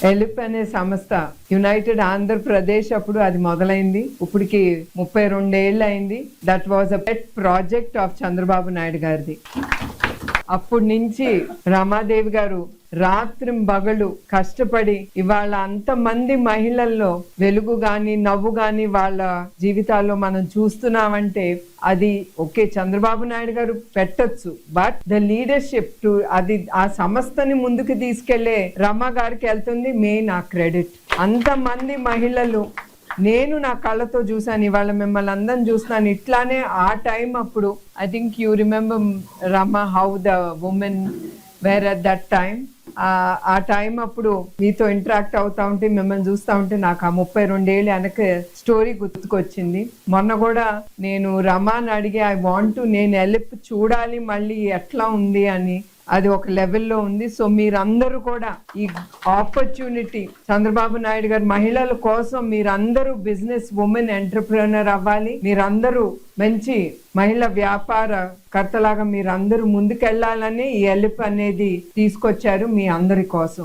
ఎలిప్ అనే సంస్థ యునైటెడ్ ఆంధ్రప్రదేశ్ అప్పుడు అది మొదలైంది. ఇప్పటికి 32 ఏళ్ళు అయింది. That was a pet project of Chandrababu Naidu గారిది. అప్పటి నుంచి రమాదేవి గారు రాత్రింబగళ్ళు కష్టపడి ఇవాళ అంతమంది మహిళల్లో వెలుగు గాని నవ్వు గాని వాళ్ళ జీవితాల్లో మనం చూస్తున్నామంటే అది ఓకే, చంద్రబాబు నాయుడు గారు పెట్టొచ్చు, బట్ ద లీడర్షిప్ టు అది ఆ సంస్థని ముందుకు తీసుకెళ్లే రమ గారికి వెళ్తుంది మెయిన్ ఆ క్రెడిట్. అంతమంది మహిళలు నేను నా కళ్ళతో చూసాను, ఇవాళ మిమ్మల్ని అందరిని చూస్తున్నాను. ఇట్లానే ఆ టైం అప్పుడు I think you remember Rama how the women were at that time. ఆ టైం అప్పుడు మీతో ఇంటరాక్ట్ అవుతా ఉంటే మిమ్మల్ని చూస్తూ ఉంటే నాకు ఆ 32 ఏళ్ళు వెనక స్టోరీ గుర్తుకొచ్చింది. మొన్న కూడా నేను రమాని అడిగి ఐ వాంట్ నేను ఎలిప్ చూడాలి మళ్ళీ ఎట్లా ఉంది అని. అది ఒక లెవెల్లో ఉంది. సో మీరందరూ కూడా ఈ ఆపర్చునిటీ చంద్రబాబు నాయుడు గారు మహిళల కోసం మీరందరూ బిజినెస్ ఉమెన్ ఎంటర్ప్రెన్యూర్ అవ్వాలి, మీరందరూ మంచి మహిళా వ్యాపార కర్తలాగా మీరందరూ ముందుకెళ్లాలని ఈ ఎలిప్ అనేది తీసుకొచ్చారు మీ అందరి కోసం.